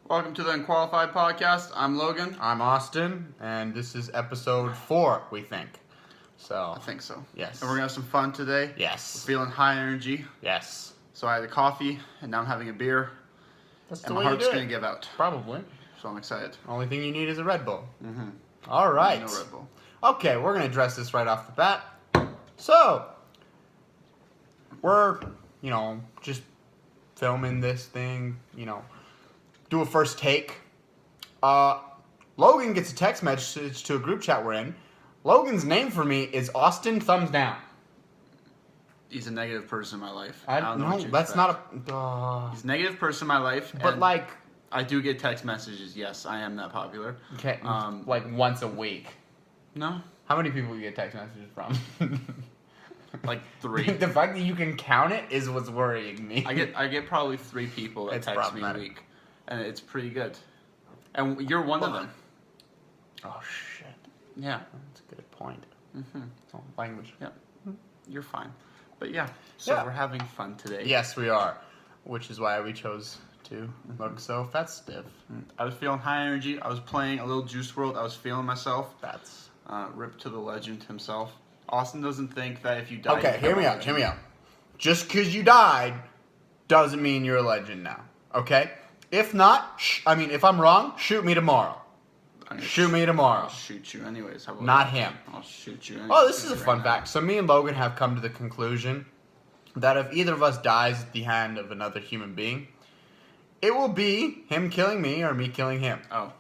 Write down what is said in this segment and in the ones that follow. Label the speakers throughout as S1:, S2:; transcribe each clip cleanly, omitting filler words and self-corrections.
S1: Welcome to the Unqualified Podcast. I'm Logan.
S2: I'm Austin, and this is episode 4, we think.
S1: I think so.
S2: Yes.
S1: And we're going to have some fun today.
S2: Yes.
S1: We're feeling high energy.
S2: Yes.
S1: So I had a coffee, and now I'm having a beer.
S2: That's the
S1: and
S2: way
S1: my
S2: you
S1: heart's
S2: do
S1: going
S2: it.
S1: to give out.
S2: Probably.
S1: So I'm excited.
S2: Only thing you need is a Red Bull.
S1: Mm-hmm.
S2: All right.
S1: No Red Bull.
S2: Okay, we're going to address this right off the bat. So, we're, just filming this thing, do a first take. Logan gets a text message to a group chat we're in. Logan's name for me is Austin Thumbs Down.
S1: He's a negative person in my life.
S2: I
S1: don't know
S2: no,
S1: what you
S2: that's
S1: expect.
S2: not a.
S1: He's a negative person in my life.
S2: But
S1: and
S2: like,
S1: I do get text messages. Yes, I am that popular.
S2: okay,
S1: like
S2: once a week.
S1: No?
S2: How many people you get text messages from?
S1: Like 3.
S2: The fact that you can count it is what's worrying me.
S1: I get probably 3 people that
S2: It's
S1: text me a
S2: problematic.
S1: week. And it's pretty good. And you're one of them.
S2: Oh shit,
S1: Yeah.
S2: that's a good point.
S1: Mm-hmm.
S2: Oh, language.
S1: Yeah. You're fine. But yeah, so
S2: Yeah.
S1: we're having fun today.
S2: Yes, we are, which is why we chose to look so festive.
S1: I was feeling high energy. I was playing a little Juice World. I was feeling myself.
S2: That's
S1: Rip to the legend himself. Austin doesn't think that if you die...
S2: okay.
S1: you
S2: Hear me
S1: become a
S2: out. Hear
S1: legend.
S2: me out. Just because you died doesn't mean you're a legend now. Okay. If not, if I'm wrong, shoot me tomorrow.
S1: I'm gonna
S2: Shoot me tomorrow.
S1: I'll shoot you anyways. How about
S2: Not
S1: that?
S2: him.
S1: I'll shoot you anyways.
S2: Oh, this is a
S1: right
S2: fun
S1: now.
S2: fact. So me and Logan have come to the conclusion that if either of us dies at the hand of another human being, it will be him killing me or me killing him.
S1: Oh.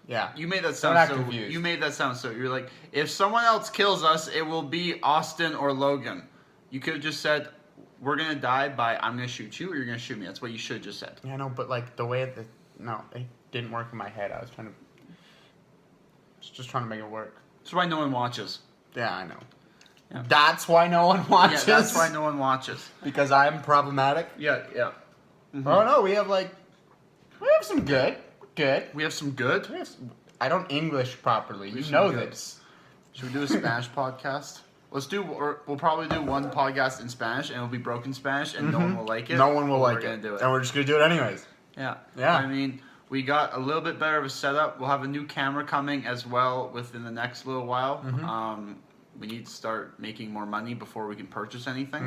S2: Yeah.
S1: You made that
S2: Don't
S1: sound
S2: act
S1: so...
S2: confused.
S1: You made that sound so... You're like, if someone else kills us, it will be Austin or Logan. You could have just said, we're going to die by I'm going to shoot you or you're going to shoot me. That's what you should have just said.
S2: Yeah, no, but like the way that no, it didn't work in my head. I was just trying to make it work.
S1: That's why no one watches.
S2: Yeah, I know.
S1: Yeah.
S2: That's why no one watches.
S1: Yeah, that's why no one watches.
S2: Because I'm problematic.
S1: Yeah, yeah. Mm-hmm.
S2: Oh no, we have some good.
S1: We have some good.
S2: I don't English properly.
S1: We
S2: You
S1: have
S2: know
S1: some good.
S2: this.
S1: Should we do a Spanish podcast? We'll probably do one podcast in Spanish, and it'll be broken Spanish, and no one will like it.
S2: No one will
S1: but
S2: like
S1: we're
S2: it.
S1: Gonna do it.
S2: And we're just gonna do it anyways.
S1: Yeah.
S2: Yeah.
S1: I mean, we got a little bit better of a setup. We'll have a new camera coming as well within the next little while.
S2: Mm-hmm.
S1: We need to start making more money before we can purchase anything.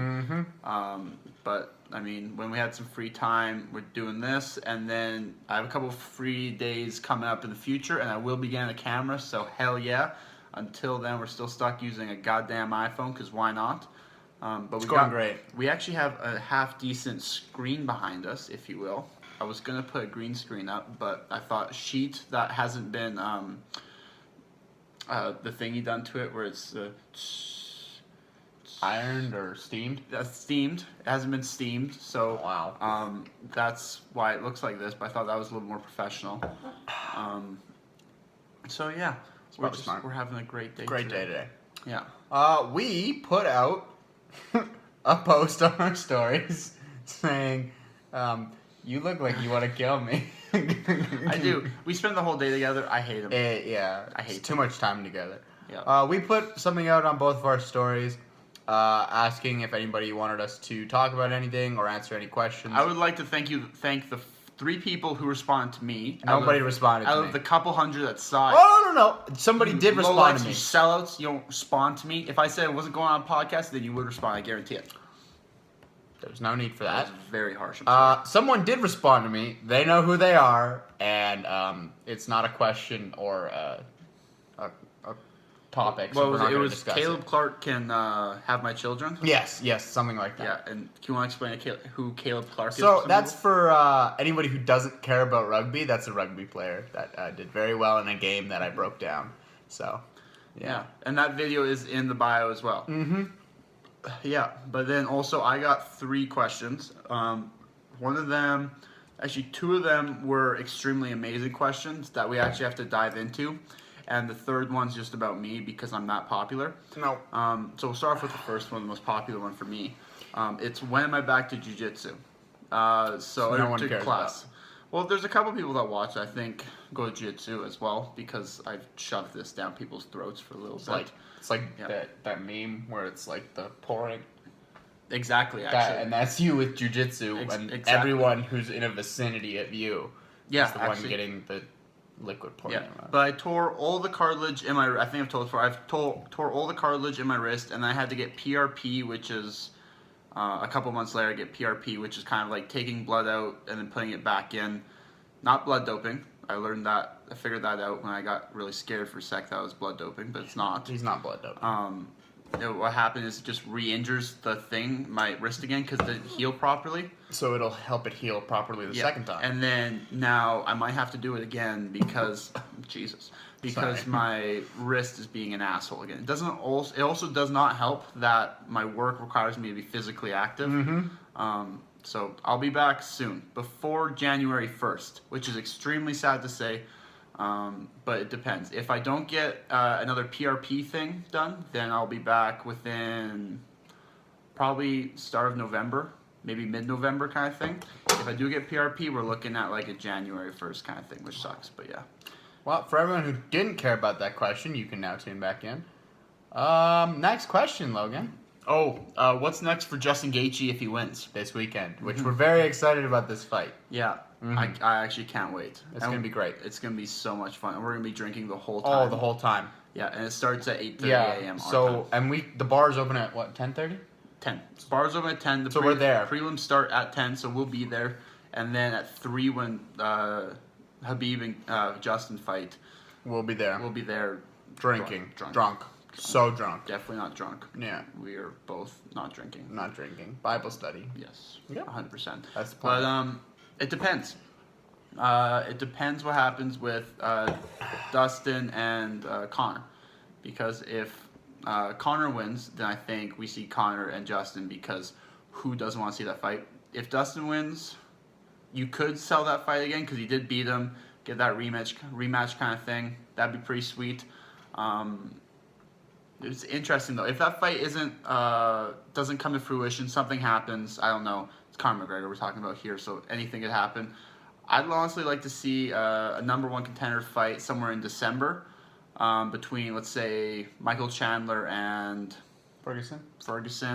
S2: Mm-hmm.
S1: But I mean, when we had some free time, we're doing this, and then I have a couple of free days coming up in the future, and I will be getting a camera. So hell yeah! Until then, we're still stuck using a goddamn iPhone because why not? But
S2: It's going great.
S1: We actually have a half decent screen behind us, if you will. I was gonna put a green screen up, but I thought sheet that hasn't been the thingy done to it where it's
S2: Ironed or steamed?
S1: that's steamed. It hasn't been steamed, so
S2: Wow.
S1: that's why it looks like this. But I thought that was a little more professional. So yeah,
S2: probably smart.
S1: we're having a great day.
S2: Great day today.
S1: Yeah.
S2: We put out a post on our stories saying, "You look like you want to kill me."
S1: I do. We spend the whole day together. I hate him.
S2: Yeah,
S1: I hate
S2: it's too much time together.
S1: Yeah.
S2: We put something out on both of our stories, asking if anybody wanted us to talk about anything or answer any questions.
S1: I would like to thank the 3 people who responded to me.
S2: Nobody responded to
S1: Out
S2: me.
S1: of the couple hundred that saw it.
S2: Oh no! Somebody did respond to me.
S1: You sellouts, you don't respond to me. If I said it wasn't going on a podcast, then you would respond. I guarantee it.
S2: There's no need for
S1: That's
S2: that.
S1: very harsh. I'm sorry.
S2: Someone did respond to me. They know who they are, and it's not a question or a topic. So we're not
S1: it
S2: gonna
S1: was
S2: discuss
S1: Caleb
S2: it.
S1: Clark can have my children.
S2: Yes, something like that.
S1: Yeah, and do you want to explain who Caleb Clark is?
S2: So
S1: to
S2: that's
S1: people?
S2: for anybody who doesn't care about rugby. That's a rugby player that did very well in a game that I broke down. So,
S1: yeah, and that video is in the bio as well.
S2: Mm-hmm.
S1: Yeah, but then also I got 3 questions. One of them, actually 2 of them were extremely amazing questions that we actually have to dive into. And the third one's just about me because I'm not popular.
S2: No.
S1: So we'll start off with the first one, the most popular one for me. It's when am I back to jiu-jitsu? So
S2: no one
S1: to
S2: cares
S1: class. Well, there's a couple people that watch, I think, go to jiu-jitsu as well because I've shoved this down people's throats for a little bit.
S2: It's like
S1: Yeah.
S2: that meme where it's like the pouring.
S1: Exactly, actually.
S2: And that's you with jujitsu, and
S1: Exactly.
S2: everyone who's in a vicinity of you
S1: Yeah,
S2: is the
S1: actually,
S2: one getting the liquid poured
S1: yeah.
S2: in your mouth.
S1: But I tore all the cartilage in my. I think I've told before. Tore all the cartilage in my wrist, and I had to get PRP, which is a couple months later. I get PRP, which is kind of like taking blood out and then putting it back in. Not blood doping. I learned that. I figured that out when I got really scared for a sec. That was blood doping, but it's not.
S2: He's not blood doping.
S1: What happened is it just re-injures the thing, my wrist again, because it didn't heal properly.
S2: So it'll help it heal properly the second time.
S1: And then now I might have to do it again because because my wrist is being an asshole again. It also does not help that my work requires me to be physically active. So I'll be back soon, before January 1st, which is extremely sad to say. But it depends. If I don't get another PRP thing done, then I'll be back within probably start of November, maybe mid-November kind of thing. If I do get PRP, we're looking at like a January 1st kind of thing, which sucks, but yeah.
S2: Well, for everyone who didn't care about that question, you can now tune back in. Next question, Logan.
S1: Oh, what's next for Justin Gaethje if he wins?
S2: This weekend, which we're very excited about this fight.
S1: Yeah, I actually can't wait.
S2: It's going to be great.
S1: It's going to be so much fun. And we're going to be drinking the whole time.
S2: Oh, the whole time.
S1: Yeah, and it starts at 8:30 a.m.
S2: So, and the bar's open at what, 10:30?
S1: 10. Bar's open at 10.
S2: We're there.
S1: Prelims start at 10, so we'll be there. And then at 3 when Habib and Justin fight,
S2: We'll be there.
S1: we'll be there
S2: Drinking.
S1: drunk.
S2: So drunk.
S1: Definitely not drunk.
S2: Yeah.
S1: We are both not drinking.
S2: Not drinking. Bible study.
S1: Yes.
S2: Yeah.
S1: 100%.
S2: That's the plan.
S1: But it depends. It depends what happens with Dustin and Connor. Because if Connor wins, then I think we see Connor and Justin, because who doesn't want to see that fight? If Dustin wins, you could sell that fight again because he did beat him, get that rematch kind of thing. That'd be pretty sweet. It's interesting though. If that fight doesn't come to fruition, something happens. I don't know. It's Conor McGregor we're talking about here, so anything could happen. I'd honestly like to see a number one contender fight somewhere in December between, let's say, Michael Chandler and
S2: Ferguson.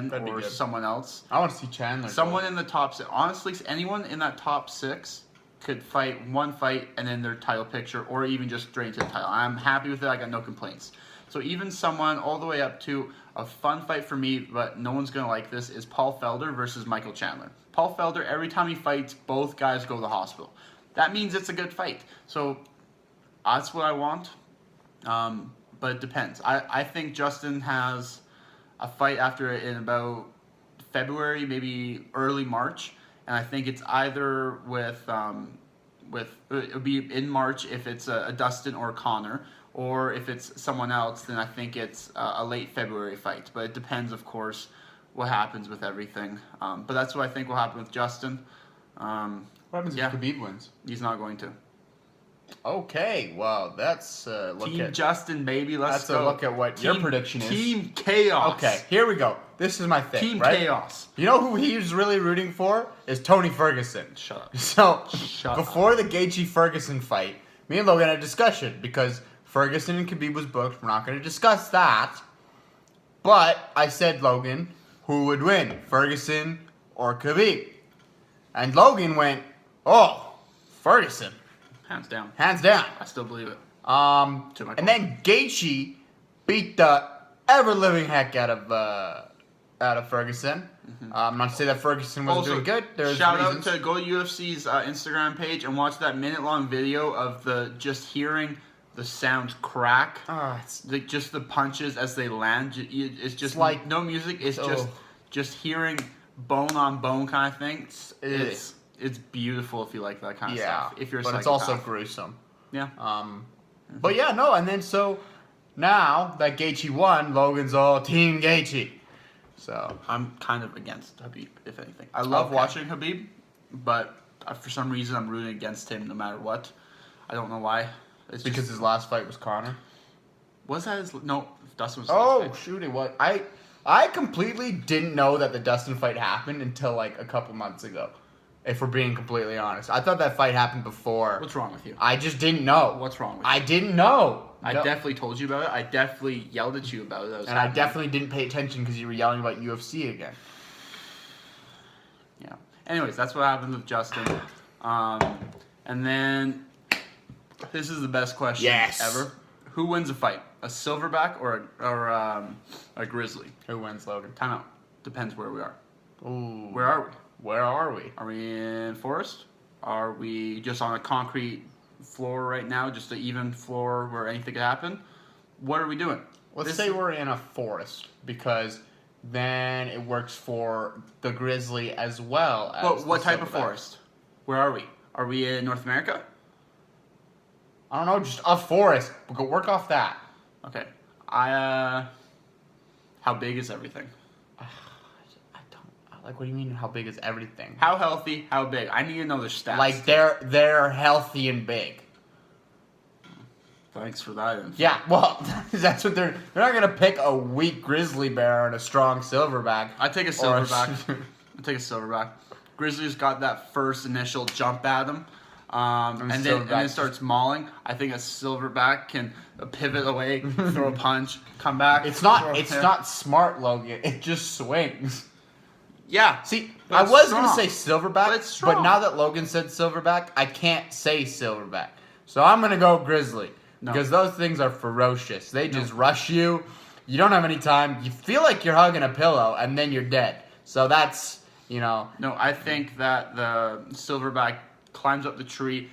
S2: That'd be
S1: or
S2: good.
S1: someone else.
S2: I want to see Chandler.
S1: Someone in the top six. Honestly, anyone in that top 6 could fight one fight and then their title picture, or even just straight into the title. I'm happy with it. I got no complaints. So even someone all the way up to a fun fight for me, but no one's going to like this, is Paul Felder versus Michael Chandler. Paul Felder, every time he fights, both guys go to the hospital. That means it's a good fight. So that's what I want. But it depends. I think Justin has a fight after it in about February, maybe early March. And I think it's either with it would be in March if it's a Dustin or Connor. Or if it's someone else, then I think it's a late February fight. But it depends, of course, what happens with everything. But that's what I think will happen with Justin.
S2: What happens if Khabib wins?
S1: He's not going to.
S2: Okay, well, that's
S1: Team Justin, baby. Let's go.
S2: That's a look at what your prediction is.
S1: Team Chaos.
S2: Okay, here we go. This is my thing,
S1: Team
S2: right?
S1: Chaos.
S2: You know who he's really rooting for? Is Tony Ferguson.
S1: Shut up.
S2: So,
S1: Shut
S2: before the Gaethje-Ferguson fight, me and Logan had a discussion because Ferguson and Khabib was booked. We're not going to discuss that. But I said, Logan, who would win, Ferguson or Khabib? And Logan went, oh, Ferguson.
S1: Hands down.
S2: Hands down.
S1: I still believe it.
S2: And then Gaethje beat the ever-living heck out of Ferguson. I'm not to say that Ferguson wasn't doing good. There's
S1: shout
S2: reasons.
S1: out to go to UFC's Instagram page and watch that minute-long video of just hearing the sound crack. Just the punches as they land. It's just like no music. It's just hearing bone on bone kind of thing. It's beautiful if you like that kind of stuff. If you're a
S2: but it's
S1: psychopath.
S2: also gruesome.
S1: Yeah.
S2: But yeah, no, and then so now that Gaethje won, Logan's all Team Gaethje. So
S1: I'm kind of against Habib, if anything. I love watching Habib, but for some reason I'm rooting against him no matter what. I don't know why. It's
S2: because his last fight was Conor.
S1: Was that his? No, Dustin was.
S2: Oh shoot! It was. I completely didn't know that the Dustin fight happened until like a couple months ago. If we're being completely honest, I thought that fight happened before.
S1: What's wrong with you?
S2: I just didn't know.
S1: What's wrong with you?
S2: I didn't know.
S1: I definitely told you about it. I definitely yelled at you about it.
S2: I definitely didn't pay attention because you were yelling about UFC again.
S1: Yeah. Anyways, that's what happened with Justin. And then, this is the best question ever. Who wins a fight? A silverback or a grizzly?
S2: Who wins, Logan?
S1: Time out. Depends where we are.
S2: Ooh.
S1: Where are we?
S2: Where are we?
S1: Are we in forest? Are we just on a concrete floor right now? Just an even floor where anything could happen? What are we doing?
S2: Let's say we're in a forest, because then it works for the grizzly as well as
S1: But what
S2: the
S1: type of
S2: silverback.
S1: forest? Where are we? Are we in North America?
S2: I don't know, just a forest. We'll go work off that.
S1: Okay. How big is everything?
S2: I don't like. What do you mean? How big is everything?
S1: How healthy? How big? I need to know the stats.
S2: Like they're healthy and big.
S1: Thanks for that info.
S2: Yeah, well, that's what they're not gonna pick a weak grizzly bear and a strong silverback.
S1: I take a silverback. I take a silverback. Grizzly's got that first initial jump at him. And then it starts mauling. I think a silverback can pivot away, throw a punch, come back.
S2: It's not smart, Logan. It just swings.
S1: Yeah.
S2: See,
S1: But
S2: I
S1: it's
S2: was
S1: strong.
S2: gonna say silverback,
S1: But it's strong.
S2: but now that Logan said silverback, I can't say silverback. So I'm gonna go grizzly.
S1: No.
S2: Because those things are ferocious. They just rush you. You don't have any time. You feel like you're hugging a pillow, and then you're dead. So that's,
S1: No, I think that the silverback climbs up the tree,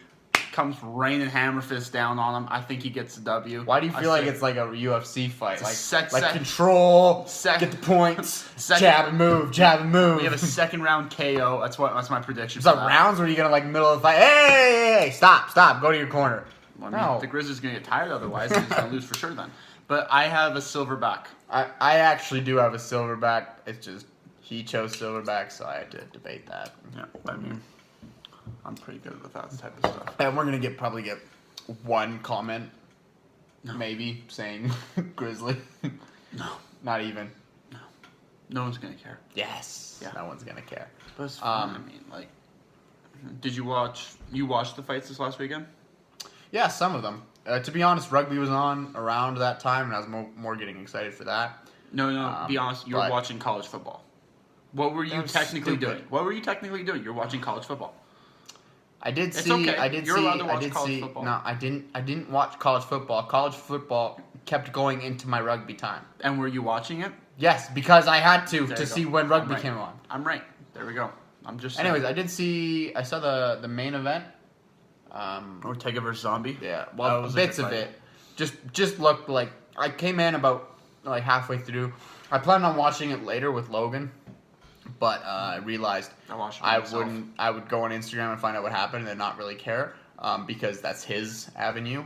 S1: comes raining hammer fist down on him. I think he gets the W.
S2: Why do you feel like it's like a UFC fight?
S1: It's
S2: Like control,
S1: sec-
S2: get the points,
S1: Second-
S2: jab and move, jab and move.
S1: We have a second round KO. That's my prediction.
S2: It's
S1: for
S2: like
S1: that.
S2: rounds where you're gonna like middle of the fight. Hey, stop, go to your corner.
S1: Well, I mean,
S2: No.
S1: the Grizzlies gonna get tired otherwise. He's gonna lose for sure then. But I have a silverback.
S2: I actually do have a silverback. It's just he chose silverback, so I had to debate that.
S1: Yeah, I mean, I'm pretty good with that type of stuff.
S2: And we're gonna probably get one comment, maybe saying grizzly.
S1: No,
S2: Not even.
S1: no one's gonna care.
S2: Yes.
S1: Yeah.
S2: No one's gonna care.
S1: But it's fun. I mean, like, did you watch the fights this last weekend?
S2: Yeah, some of them. To be honest, rugby was on around that time, and I was more getting excited for that.
S1: No. Be honest. You were
S2: but-
S1: watching college football. What were you
S2: That was
S1: technically
S2: stupid.
S1: doing? What were you technically doing? You're watching college football.
S2: I did
S1: It's
S2: see.
S1: okay.
S2: I did
S1: You're
S2: see.
S1: allowed to watch
S2: I did
S1: college
S2: see.
S1: football.
S2: No, I didn't. I didn't watch college football. College football kept going into my rugby time.
S1: And were you watching it?
S2: Yes, because I had to
S1: There you
S2: see
S1: go.
S2: when rugby
S1: I'm right.
S2: came on.
S1: I'm right. There we go. I'm just saying.
S2: Anyways, I did see. I saw the main event.
S1: Ortega versus Zombie.
S2: Yeah,
S1: That
S2: well,
S1: was a
S2: bits
S1: good
S2: of
S1: fight.
S2: it. Just looked like I came in about like halfway through. I planned on watching it later with Logan, but I realized
S1: I watched it
S2: I
S1: myself.
S2: wouldn't. I would go on Instagram and find out what happened and then not really care because that's his avenue.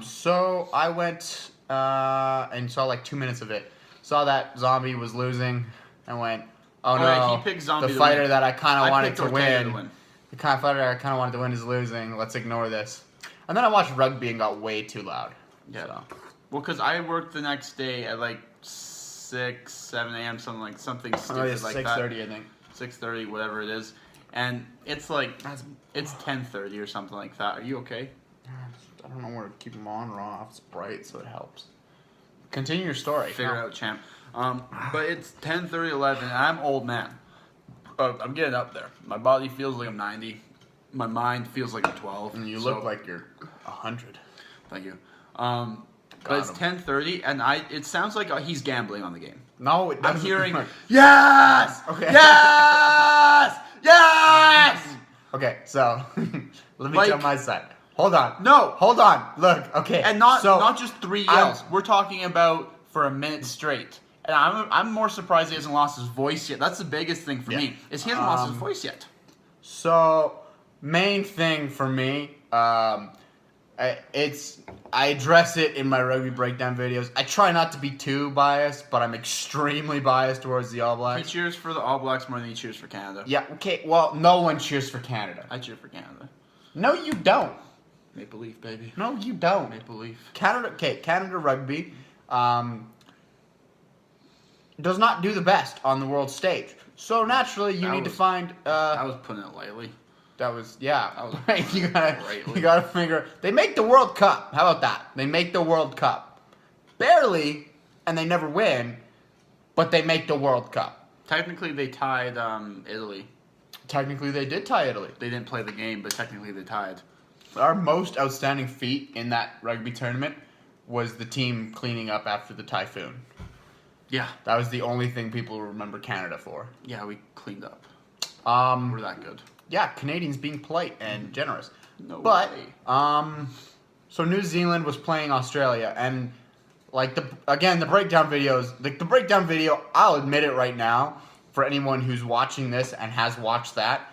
S2: So I went and saw like 2 minutes of it. Saw that Zombie was losing and went, "Oh no!"
S1: yeah, he picked Zombie
S2: the
S1: to
S2: fighter
S1: win.
S2: that I kind of wanted
S1: picked
S2: to
S1: Ortega
S2: win. The kind of fighter I kind of wanted to win is losing. Let's ignore this. And then I watched rugby and got way too loud.
S1: Yeah.
S2: So.
S1: Well, because I worked the next day at like 6, 7 a.m. Something stupid
S2: Oh, yeah,
S1: like
S2: 6:30, I think.
S1: 6:30, whatever it is, and it's like it's 10:30 or something like that. Are you okay?
S2: I don't know where to keep them on or off. It's bright, so it helps. Continue your story.
S1: Figure it out, champ. But it's 10:30, 11, and I'm old man. I'm getting up there. My body feels like I'm 90. My mind feels like I'm 12.
S2: And you
S1: so-
S2: look like you're 100.
S1: Thank you. But it's
S2: him.
S1: 10:30, and it sounds like he's gambling on the game.
S2: No, it
S1: I'm
S2: doesn't.
S1: hearing yes,
S2: Okay.
S1: yes, yes.
S2: Okay, so let me
S1: Like-
S2: tell my side. Hold on.
S1: No.
S2: Hold on. Look, okay.
S1: And not
S2: so,
S1: just 3 yells. We're talking about for a minute straight. And I'm more surprised he hasn't lost his voice yet. That's the biggest thing for me is he hasn't lost his voice yet.
S2: So, main thing for me, I address it in my rugby breakdown videos. I try not to be too biased, but I'm extremely biased towards the All
S1: He
S2: Blacks.
S1: cheers for the All Blacks more than he cheers for Canada.
S2: Yeah, okay, well, no one cheers for Canada.
S1: I cheer for Canada.
S2: No, you don't.
S1: Maple Leaf, baby.
S2: No, you don't.
S1: Maple Leaf.
S2: Canada rugby does not do the best on the world stage. So naturally, you
S1: That
S2: need to
S1: was-
S2: find.
S1: I was putting it lightly.
S2: That was yeah.
S1: That was
S2: Right. You
S1: greatly.
S2: gotta figure. They make the World Cup. How about that? They make the World Cup, barely, and they never win, but they make the World Cup.
S1: Technically, they tied Italy.
S2: Technically, they did tie Italy.
S1: They didn't play the game, but technically they tied.
S2: Our most outstanding feat in that rugby tournament was the team cleaning up after the typhoon.
S1: Yeah.
S2: That was the only thing people remember Canada for.
S1: Yeah, we cleaned up. We're that good.
S2: Yeah, Canadians being polite and generous.
S1: No
S2: But
S1: way.
S2: so New Zealand was playing Australia, and like the breakdown videos, like the breakdown video, I'll admit it right now, for anyone who's watching this and has watched that,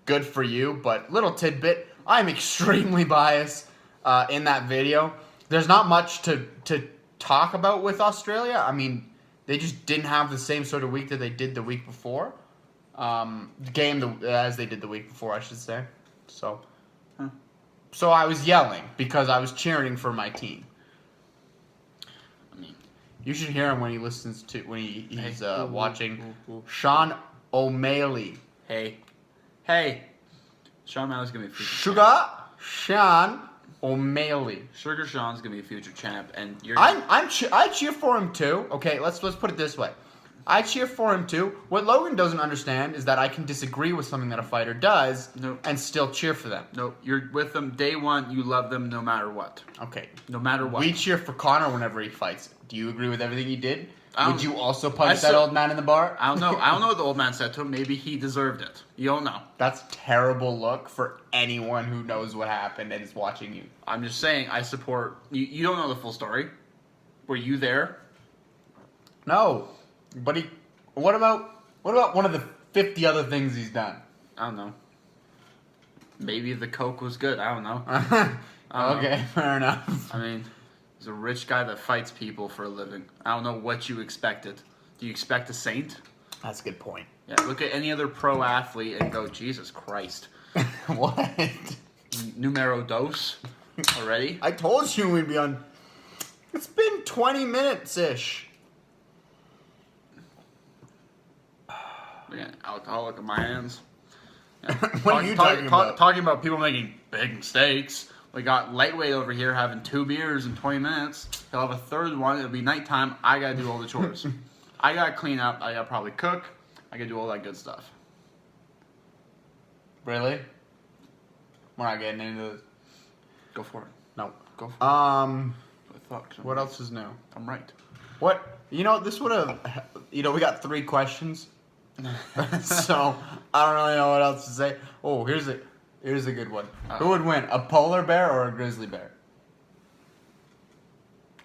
S2: good for you. But little tidbit, I'm extremely biased in that video. There's not much to talk about with Australia. I mean, they just didn't have the same sort of week that they did the week before. As they did the week before, I should say. So, so I was yelling because I was cheering for my team.
S1: I mean,
S2: you should hear him when he listens to he's watching.
S1: Ooh.
S2: Sean O'Malley.
S1: Hey, Sean O'Malley's gonna be a future
S2: Sugar Sean O'Malley.
S1: Sugar Sean's gonna be a future champ, and you're.
S2: I cheer for him too. Okay, let's put it this way. I cheer for him too. What Logan doesn't understand is that I can disagree with something that a fighter does and still cheer for them.
S1: No, you're with them day one. You love them no matter what.
S2: Okay.
S1: No matter what.
S2: We cheer for Connor whenever he fights. Do you agree with everything he did? Would you also
S1: I
S2: punch that old man in the bar?
S1: I don't know. I don't know what the old man said to him. Maybe he deserved it. You don't know.
S2: That's a terrible look for anyone who knows what happened and is watching you.
S1: I'm just saying. I support. You don't know the full story. Were you there?
S2: No, but he. What about one of the 50 other things he's done?
S1: I don't know. Maybe the coke was good. I don't know.
S2: Okay, fair enough.
S1: I mean, he's a rich guy that fights people for a living. I don't know what you expected. Do you expect a saint?
S2: That's a good point.
S1: Yeah, look at any other pro athlete and go, Jesus Christ.
S2: What?
S1: Numero dos already?
S2: I told you we'd be on. It's been 20 minutes-ish.
S1: Yeah, alcoholic in my hands. Yeah.
S2: What are you talking about?
S1: Talking about people making big mistakes. We got lightweight over here having 2 beers in 20 minutes. He'll have a third one. It'll be nighttime. I gotta do all the chores. I gotta clean up. I gotta probably cook. I gotta do all that good stuff.
S2: Really? We're not getting into this.
S1: Go for it.
S2: No.
S1: Go for it.
S2: What else is new?
S1: I'm right.
S2: What? This would have. We got 3 questions. So I don't really know what else to say. Oh, here's a good one. Who would win, a polar bear or a grizzly bear?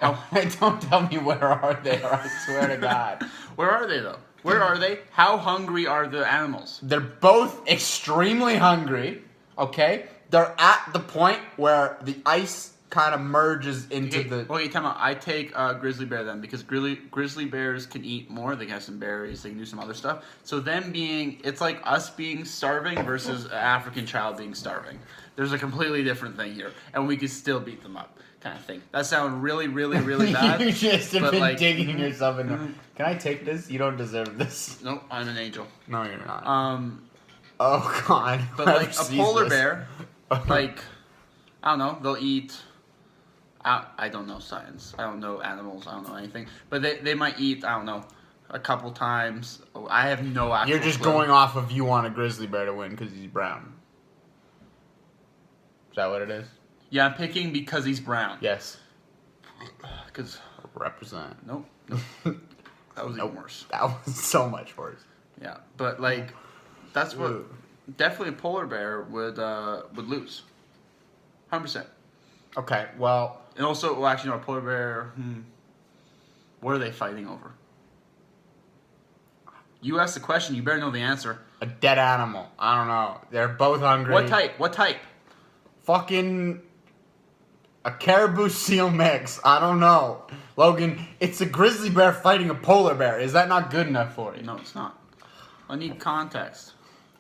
S2: Oh, don't tell me where are they, or I swear to God.
S1: Where are they though? Where are they? How hungry are the animals?
S2: They're both extremely hungry. Okay, they're at the point where the ice kind of merges into the.
S1: Okay, time out. I take grizzly bear then because grizzly bears can eat more. They can have some berries. They can do some other stuff. So them it's like us being starving versus an African child being starving. There's a completely different thing here, and we could still beat them up, kind of thing. That sounds really, really, really bad.
S2: You just have been digging yourself in there. Can I take this? You don't deserve this.
S1: Nope, I'm an angel.
S2: No, you're not.
S1: Oh
S2: God.
S1: But like a polar bear, like I don't know, they'll eat. I don't know science. I don't know animals. I don't know anything. But they might eat, I don't know, a couple times. I have no actual
S2: You're just
S1: clue.
S2: going off of you want a grizzly bear to win because he's brown. Is that what it is?
S1: Yeah, I'm picking because he's brown.
S2: Yes.
S1: Because
S2: represent.
S1: Nope. That was even worse.
S2: That was so much worse.
S1: Yeah, but like, that's what definitely a polar bear would lose. 100%.
S2: Okay, well.
S1: And also, well, actually, no, a polar bear. What are they fighting over? You asked the question. You better know the answer.
S2: A dead animal. I don't know. They're both hungry.
S1: What type? What type?
S2: Fucking a caribou seal mix. I don't know. Logan, it's a grizzly bear fighting a polar bear. Is that not good enough for you?
S1: No, it's not. I need context.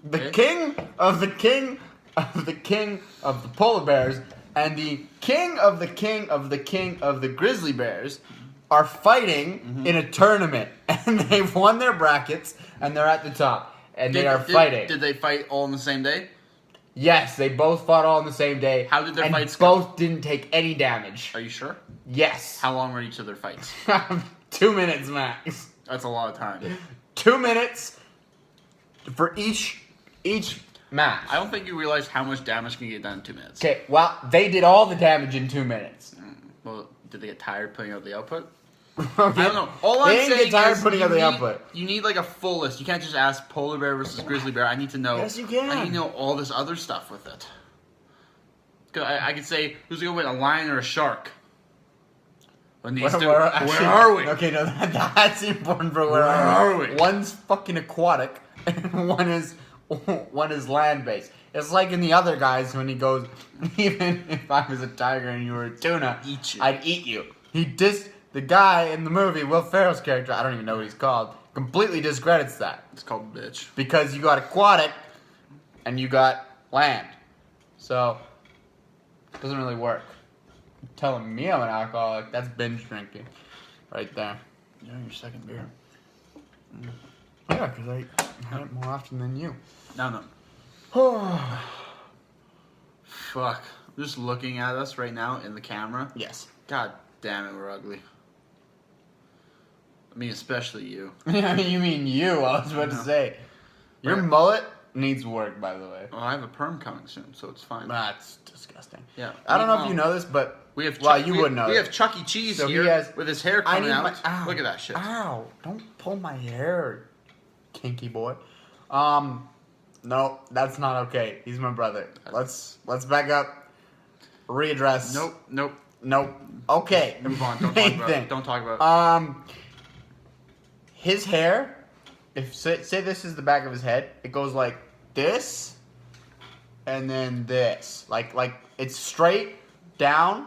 S2: The king of the king of the king of the polar bears and the king of the king of the king of the grizzly bears are fighting in a tournament. And they've won their brackets and they're at the top. And they are fighting.
S1: Did they fight all on the same day?
S2: Yes, they both fought all on the same day.
S1: How did their fights go?
S2: Both didn't take any damage.
S1: Are you sure?
S2: Yes.
S1: How long were each of their fights?
S2: 2 minutes max.
S1: That's a lot of time.
S2: 2 minutes for each Max.
S1: I don't think you realize how much damage can get done in 2 minutes.
S2: Okay, well, they did all the damage in 2 minutes.
S1: Well, did they get tired putting out the output?
S2: Okay.
S1: I don't know. All
S2: They
S1: I'm
S2: didn't
S1: saying
S2: get tired
S1: is
S2: putting out the
S1: need,
S2: output.
S1: You need like a full list. You can't just ask polar bear versus grizzly bear. I need to know.
S2: Yes, you can.
S1: I need to know all this other stuff with it. 'Cause I could say who's gonna win, a lion or a shark. But needs to, where are we?
S2: Okay, no, that's important, bro.
S1: Where are we?
S2: One's fucking aquatic, and one is land-based. It's like in the other guys when he goes, even if I was a tiger and you were a tuna,
S1: Eat you.
S2: I'd eat you. The guy in the movie, Will Ferrell's character, I don't even know what he's called, completely discredits that.
S1: It's called bitch.
S2: Because you got aquatic and you got land. So, it doesn't really work. You're telling me I'm an alcoholic, that's binge drinking. Right there.
S1: You're on your second beer.
S2: Yeah, because I had it more often than you.
S1: No. Fuck. I'm just looking at us right now in the camera.
S2: Yes.
S1: God damn it, we're ugly. I mean, especially you.
S2: You mean you, I was about to say. Your
S1: Where?
S2: mullet needs work, by the way.
S1: Well, I have a perm coming soon, so it's fine.
S2: That's disgusting.
S1: Yeah.
S2: I don't know if you know this, but
S1: we have
S2: you would know.
S1: We have Chuck E. Cheese
S2: So he
S1: here
S2: has-
S1: with his hair
S2: I
S1: coming
S2: need
S1: out.
S2: my. Ow,
S1: Look at that shit.
S2: Ow! Don't pull my hair, kinky boy. No, that's not okay. He's my brother. Let's back up. Readdress.
S1: Nope.
S2: Okay.
S1: Move on. Don't talk
S2: Main
S1: about
S2: thing.
S1: it. Don't talk about it.
S2: His hair. If say this is the back of his head, it goes like this, and then this, like it's straight down,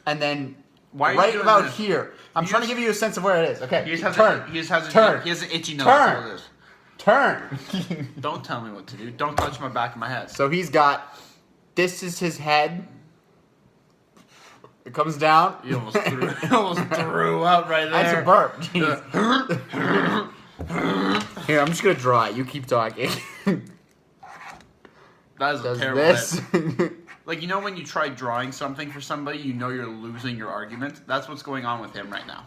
S2: and then
S1: Why are you
S2: right
S1: doing
S2: about
S1: this?
S2: here. I'm
S1: You
S2: trying to
S1: just-
S2: give you a sense of where it is. Okay.
S1: He just has
S2: turn.
S1: he has an itchy nose.
S2: Turn.
S1: That's all it is.
S2: Turn.
S1: Don't tell me what to do. Don't touch my back of my head.
S2: So he's got. This is his head. It comes down.
S1: You almost threw up right there.
S2: That's a burp. Jeez. Here, I'm just gonna draw it. You keep talking.
S1: That is a
S2: Does
S1: terrible
S2: this?
S1: head. Like, you know when you try drawing something for somebody, you know you're losing your argument? That's what's going on with him right now.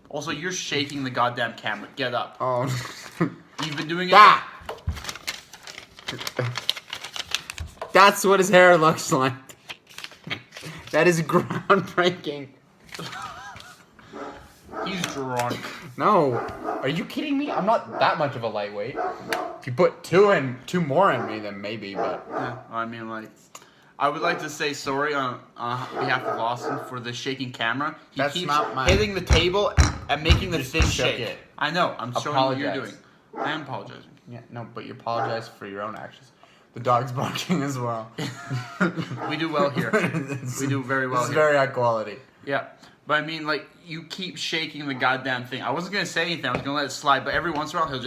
S1: Also, you're shaking the goddamn camera. Get up.
S2: Oh.
S1: You've been doing it.
S2: That. That's what his hair looks like. That is groundbreaking.
S1: He's drunk.
S2: No. Are you kidding me? I'm not that much of a lightweight. If you put two more in me, then maybe, but.
S1: Yeah, I mean, like, I would like to say sorry on behalf of Austin for the shaking camera. He
S2: That's
S1: keeps
S2: not mine.
S1: hitting the table and making the
S2: Just
S1: thing
S2: shook
S1: shake.
S2: it.
S1: I know. I'm showing what you're
S2: Apologize.
S1: doing. I am apologizing.
S2: Yeah, no, but you apologize for your own actions. The dog's barking as well.
S1: We do well here. We do very well
S2: This is
S1: here.
S2: very high quality.
S1: Yeah. But I mean, like, you keep shaking the goddamn thing. I wasn't going to say anything. I was going to let it slide. But every once in a while,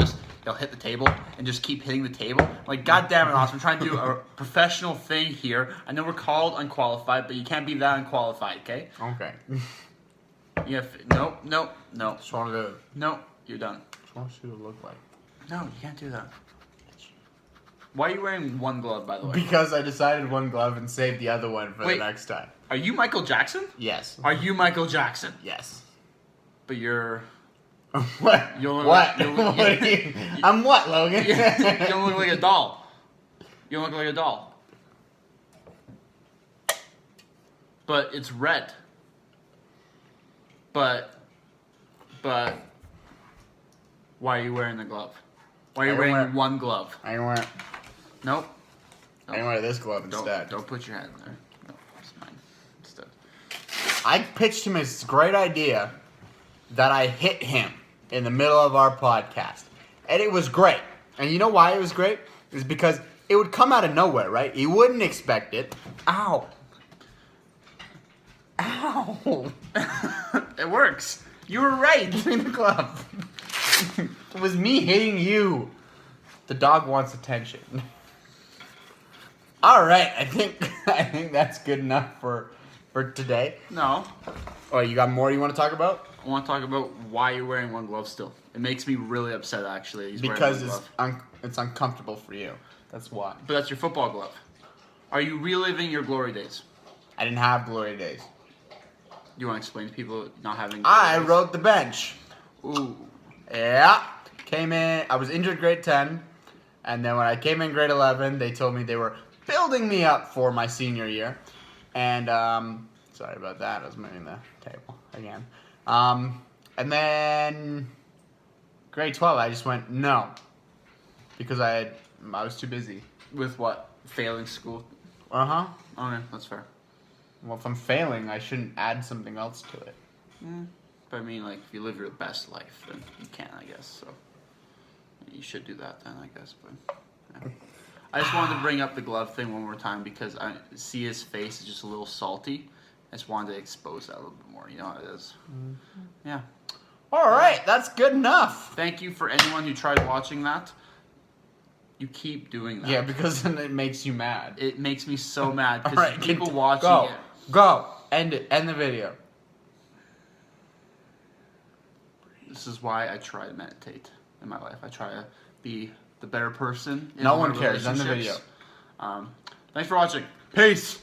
S1: he'll hit the table and just keep hitting the table. Like, goddamn it, Austin. I'm trying to do a professional thing here. I know we're called unqualified, but you can't be that unqualified, okay?
S2: Okay.
S1: Nope.
S2: Just wanted to.
S1: Nope. You're done.
S2: Just want to see what it looked like.
S1: No, you can't do that. Why are you wearing one glove, by the way?
S2: Because I decided one glove and saved the other one for
S1: Wait.
S2: the next time.
S1: Are you Michael Jackson?
S2: Yes.
S1: Are you Michael Jackson?
S2: Yes.
S1: But you're...
S2: What?
S1: You look
S2: what?
S1: like- you look-
S2: What are you- I'm what, Logan?
S1: You don't look like a doll. You don't look like a doll. But it's red. But why are you wearing the glove? Why are you
S2: I
S1: wearing
S2: wear-
S1: one glove?
S2: I can wear.
S1: Nope.
S2: I can wear this glove instead.
S1: Don't put your hand in there. No, it's mine instead.
S2: I pitched him this great idea that I hit him in the middle of our podcast, and it was great. And you know why it was great? It's because it would come out of nowhere, right? He wouldn't expect it. Ow. Ow.
S1: It works. You were right.
S2: Give me the glove. It was me hitting you. The dog wants attention. All right, I think that's good enough for today.
S1: No.
S2: Oh, you got more you want to talk about?
S1: I want to talk about why you're wearing one glove still. It makes me really upset, actually. He's
S2: Because
S1: wearing one glove.
S2: it's uncomfortable for you. That's why.
S1: But that's your football glove. Are you reliving your glory days?
S2: I didn't have glory days.
S1: You want to explain to people not having glory
S2: I
S1: days?
S2: rode the bench.
S1: Ooh.
S2: Yeah. Came in. I was injured grade 10. And then when I came in grade 11, they told me they were building me up for my senior year. And, sorry about that. I was moving the table again. And then grade 12, I just went, no. Because I was too busy.
S1: With what? Failing school?
S2: Uh-huh.
S1: Okay, that's fair.
S2: Well, if I'm failing, I shouldn't add something else to it.
S1: But I mean, like, if you live your best life, then you can, I guess. So you should do that then, I guess. But yeah. I just wanted to bring up the glove thing one more time because I see his face is just a little salty. I just wanted to expose that a little bit more. You know how it is. Yeah.
S2: All right, that's good enough.
S1: Thank you for anyone who tried watching that. You keep doing that.
S2: Yeah, because then it makes you mad.
S1: It makes me so mad because
S2: All right,
S1: people watching
S2: go.
S1: it.
S2: Go. End it. End the video.
S1: This is why I try to meditate in my life. I try to be the better person. In
S2: No
S1: my
S2: one cares. End the video.
S1: relationships. Thanks for watching.
S2: Peace.